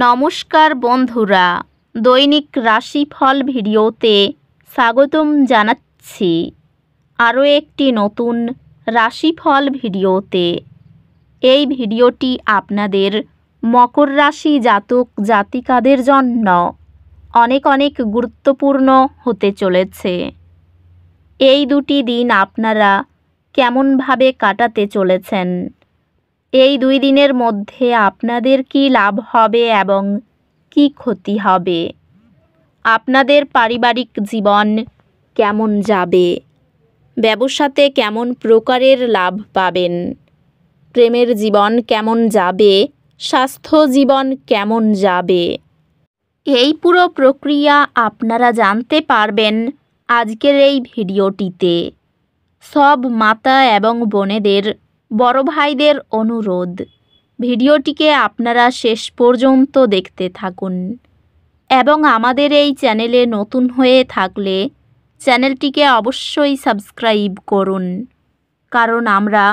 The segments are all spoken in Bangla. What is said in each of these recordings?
নমস্কার বন্ধুরা, দৈনিক রাশিফল ভিডিওতে স্বাগতম জানাচ্ছি আরও একটি নতুন রাশিফল ভিডিওতে। এই ভিডিওটি আপনাদের মকর রাশি জাতক জাতিকাদের জন্য অনেক অনেক গুরুত্বপূর্ণ হতে চলেছে। এই দুটি দিন আপনারা কেমনভাবে কাটাতে চলেছেন, এই 2 দিনের মধ্যে আপনাদের কি লাভ হবে এবং কি ক্ষতি হবে, আপনাদের পারিবারিক জীবন কেমন যাবে, ব্যবসাতে কেমন প্রকারের লাভ পাবেন, প্রেমের জীবন কেমন যাবে, স্বাস্থ্য জীবন কেমন যাবে, এই পুরো প্রক্রিয়া আপনারা জানতে পারবেন আজকের এই ভিডিওটিতে। সব মাতা এবং বোনেদের, বড় ভাইদের অনুরোধ, ভিডিওটিকে আপনারা শেষ পর্যন্ত দেখতে থাকুন এবং আমাদের এই চ্যানেলে নতুন হয়ে থাকলে চ্যানেলটিকে অবশ্যই সাবস্ক্রাইব করুন, কারণ আমরা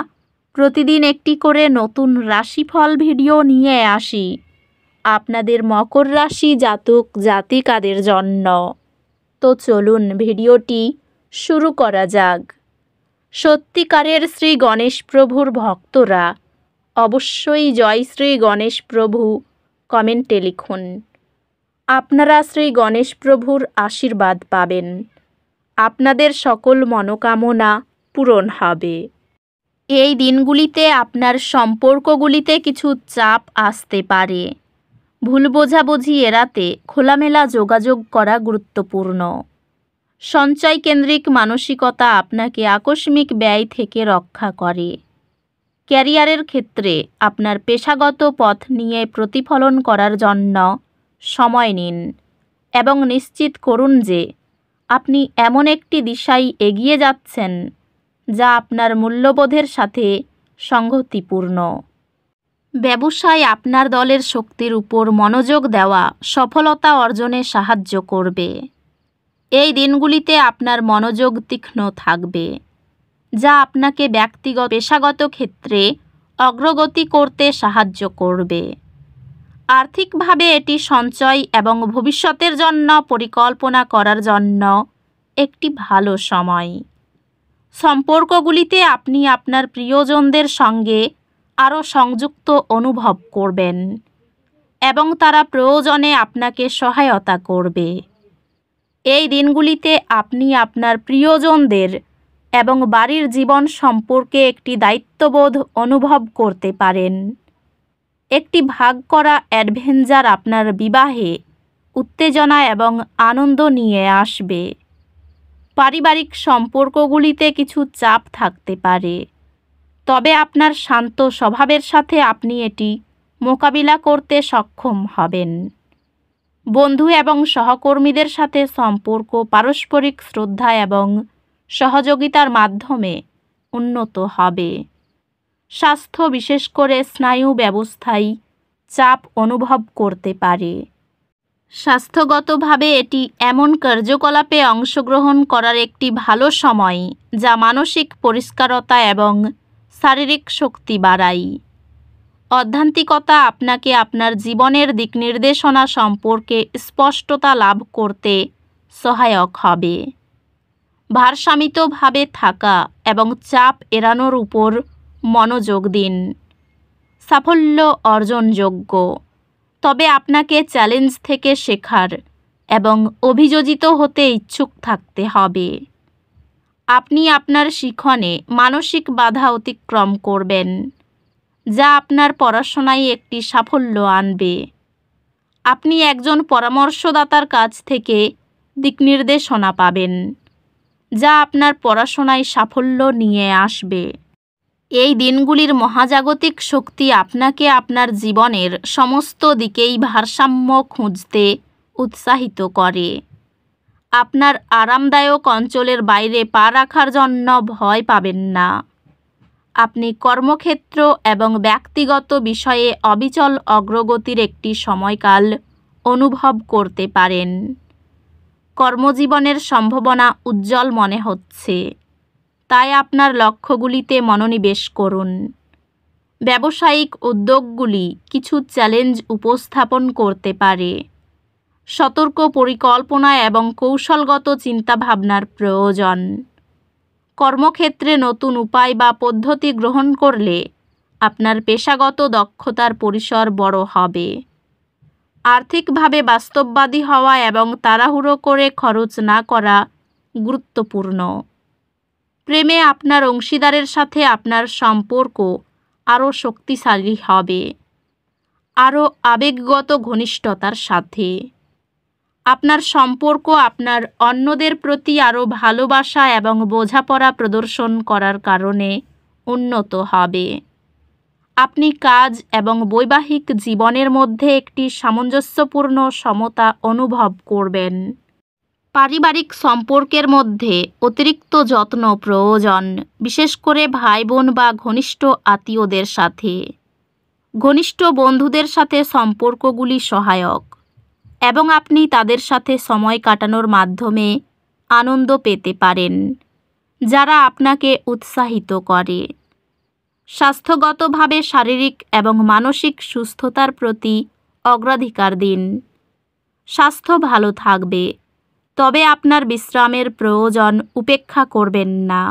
প্রতিদিন একটি করে নতুন রাশিফল ভিডিও নিয়ে আসি আপনাদের মকর রাশি জাতক জাতিকাদের জন্য। তো চলুন ভিডিওটি শুরু করা যাক। সত্যিকারের শ্রী গণেশ প্রভুর ভক্তরা অবশ্যই জয় শ্রী গণেশ প্রভু কমেন্টে লিখুন। আপনারা শ্রী গণেশ প্রভুর আশীর্বাদ পাবেন, আপনাদের সকল মনোকামনা পূরণ হবে। এই দিনগুলিতে আপনার সম্পর্কগুলিতে কিছু চাপ আসতে পারে। ভুল বোঝাবুঝি এড়াতে খোলামেলা যোগাযোগ করা গুরুত্বপূর্ণ। সঞ্চয় কেন্দ্রিক মানসিকতা আপনাকে আকস্মিক ব্যয় থেকে রক্ষা করে। ক্যারিয়ারের ক্ষেত্রে আপনার পেশাগত পথ নিয়ে প্রতিফলন করার জন্য সময় নিন এবং নিশ্চিত করুন যে আপনি এমন একটি দিশায় এগিয়ে যাচ্ছেন যা আপনার মূল্যবোধের সাথে সংগতিপূর্ণ। ব্যবসায় আপনার দলের শক্তির উপর মনোযোগ দেওয়া সফলতা অর্জনে সাহায্য করবে। এই দিনগুলিতে আপনার মনোযোগ তীক্ষ্ণ থাকবে, যা আপনাকে ব্যক্তিগত পেশাগত ক্ষেত্রে অগ্রগতি করতে সাহায্য করবে। আর্থিকভাবে এটি সঞ্চয় এবং ভবিষ্যতের জন্য পরিকল্পনা করার জন্য একটি ভালো সময়। সম্পর্কগুলিতে আপনি আপনার প্রিয়জনদের সঙ্গে আরও সংযুক্ত অনুভব করবেন এবং তারা প্রয়োজনে আপনাকে সহায়তা করবে। এই দিনগুলিতে আপনি আপনার প্রিয়জনদের এবং বাড়ির জীবন সম্পর্কে একটি দায়িত্ববোধ অনুভব করতে পারেন। একটি ভাগ করা অ্যাডভেঞ্চার আপনার বিবাহে উত্তেজনা এবং আনন্দ নিয়ে আসবে। পারিবারিক সম্পর্কগুলিতে কিছু চাপ থাকতে পারে, তবে আপনার শান্ত স্বভাবের সাথে আপনি এটি মোকাবিলা করতে সক্ষম হবেন। বন্ধু এবং সহকর্মীদের সাথে সম্পর্ক পারস্পরিক শ্রদ্ধা এবং সহযোগিতার মাধ্যমে উন্নত হবে। স্বাস্থ্য, বিশেষ করে স্নায়ু ব্যবস্থায় চাপ অনুভব করতে পারে। স্বাস্থ্যগতভাবে এটি এমন কার্যকলাপে অংশগ্রহণ করার একটি ভালো সময় যা মানসিক পরিষ্কারতা এবং শারীরিক শক্তি বাড়ায়। অধ্যাত্মিকতা আপনাকে আপনার জীবনের দিক নির্দেশনা সম্পর্কে স্পষ্টতা লাভ করতে সহায়ক হবে। ভারসাম্যভাবে থাকা এবং চাপ এড়ানোর উপর মনোযোগ দিন। সাফল্য অর্জনযোগ্য, তবে আপনাকে চ্যালেঞ্জ থেকে শেখার এবং অভিযোজিত হতে ইচ্ছুক থাকতে হবে। আপনি আপনার শিখনে মানসিক বাধা অতিক্রম করবেন, যা আপনার পড়াশোনায় একটি সাফল্য আনবে। আপনি একজন পরামর্শদাতার কাছ থেকে দিকনির্দেশনা পাবেন, যা আপনার পড়াশোনায় সাফল্য নিয়ে আসবে। এই দিনগুলির মহাজাগতিক শক্তি আপনাকে আপনার জীবনের সমস্ত দিকেই ভারসাম্য খুঁজতে উৎসাহিত করে। আপনার আরামদায়ক অঞ্চলের বাইরে পা রাখার জন্য ভয় পাবেন না। আপনি কর্মক্ষেত্র এবং ব্যক্তিগত বিষয়ে অবিচল অগ্রগতির একটি সময়কাল অনুভব করতে পারেন। কর্মজীবনের সম্ভাবনা উজ্জ্বল মনে হচ্ছে, তাই আপনার লক্ষ্যগুলিতে মনোনিবেশ করুন। ব্যবসায়িক উদ্যোগগুলি কিছু চ্যালেঞ্জ উপস্থাপন করতে পারে। সতর্ক পরিকল্পনা এবং কৌশলগত চিন্তাভাবনার প্রয়োজন। কর্মক্ষেত্রে নতুন উপায় বা পদ্ধতি গ্রহণ করলে আপনার পেশাগত দক্ষতার পরিসর বড় হবে। আর্থিকভাবে বাস্তববাদী হওয়া এবং তাড়াহুড়ো করে খরচ না করা গুরুত্বপূর্ণ। প্রেমে আপনার অংশীদারের সাথে আপনার সম্পর্ক আরও শক্তিশালী হবে, আরও আবেগগত ঘনিষ্ঠতার সাথে। আপনার সম্পর্ক আপনার অন্যদের প্রতি আরও ভালোবাসা এবং বোঝাপড়া প্রদর্শন করার কারণে উন্নত হবে। আপনি কাজ এবং বৈবাহিক জীবনের মধ্যে একটি সামঞ্জস্যপূর্ণ সমতা অনুভব করবেন। পারিবারিক সম্পর্কের মধ্যে অতিরিক্ত যত্ন প্রয়োজন, বিশেষ করে ভাই বোন বা ঘনিষ্ঠ আত্মীয়দের সাথে। ঘনিষ্ঠ বন্ধুদের সাথে সম্পর্কগুলি সহায়ক এবং আপনি তাদের সাথে সময় কাটানোর মাধ্যমে আনন্দ পেতে পারেন, যারা আপনাকে উৎসাহিত করে। স্বাস্থ্যগতভাবে শারীরিক এবং মানসিক সুস্থতার প্রতি অগ্রাধিকার দিন। স্বাস্থ্য ভালো থাকবে, তবে আপনার বিশ্রামের প্রয়োজন উপেক্ষা করবেন না।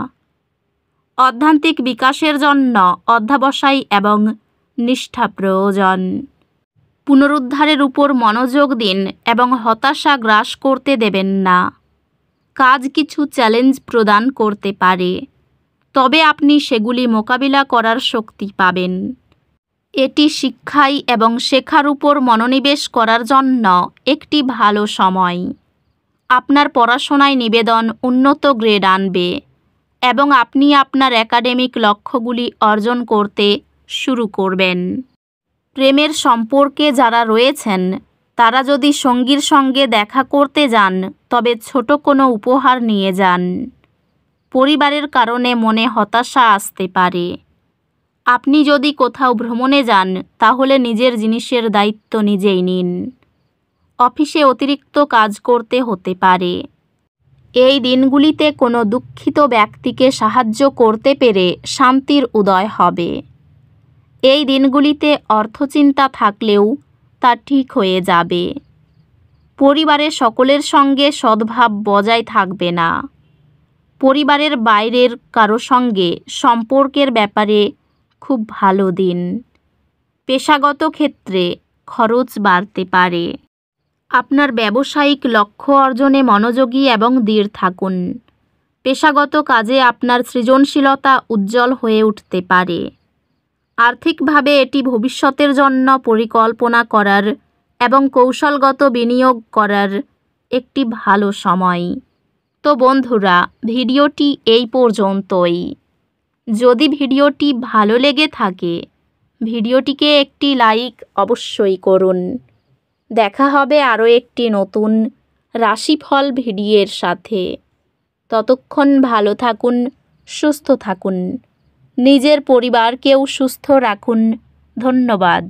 অধ্যাত্মিক বিকাশের জন্য অধ্যবসায় এবং নিষ্ঠা প্রয়োজন। পুনরুদ্ধারের উপর মনোযোগ দিন এবং হতাশা গ্রাস করতে দেবেন না। কাজ কিছু চ্যালেঞ্জ প্রদান করতে পারে, তবে আপনি সেগুলি মোকাবিলা করার শক্তি পাবেন। এটি শিক্ষায় এবং শেখার উপর মনোনিবেশ করার জন্য একটি ভালো সময়। আপনার পড়াশোনায় নিবেদন উন্নত গ্রেড আনবে এবং আপনি আপনার একাডেমিক লক্ষ্যগুলি অর্জন করতে শুরু করবেন। প্রেমের সম্পর্কে যারা রয়েছেন, তারা যদি সঙ্গীর সঙ্গে দেখা করতে যান, তবে ছোট কোনো উপহার নিয়ে যান। পরিবারের কারণে মনে হতাশা আসতে পারে। আপনি যদি কোথাও ভ্রমণে যান, তাহলে নিজের জিনিসের দায়িত্ব নিজেই নিন। অফিসে অতিরিক্ত কাজ করতে হতে পারে। এই দিনগুলিতে কোনো দুঃখিত ব্যক্তিকে সাহায্য করতে পেরে শান্তির উদয় হবে। এই দিনগুলিতে অর্থচিন্তা থাকলেও তা ঠিক হয়ে যাবে। পরিবারের সকলের সঙ্গে সদ্ভাব বজায় থাকবে না। পরিবারের বাইরের কারো সঙ্গে সম্পর্কের ব্যাপারে খুব ভালো দিন। পেশাগত ক্ষেত্রে খরচ বাড়তে পারে। আপনার ব্যবসায়িক লক্ষ্য অর্জনে মনোযোগী এবং দৃঢ় থাকুন। পেশাগত কাজে আপনার সৃজনশীলতা উজ্জ্বল হয়ে উঠতে পারে। আর্থিকভাবে এটি ভবিষ্যতের জন্য পরিকল্পনা করার এবং কৌশলগত বিনিয়োগ করার একটি ভালো সময়। তো বন্ধুরা, ভিডিওটি এই পর্যন্তই। যদি ভিডিওটি ভালো লেগে থাকে, ভিডিওটিকে একটি লাইক অবশ্যই করুন। দেখা হবে আরও একটি নতুন রাশিফল ভিডিওর সাথে। ততক্ষণ ভালো থাকুন, সুস্থ থাকুন, নিজের পরিবারকেও সুস্থ রাখুন। ধন্যবাদ।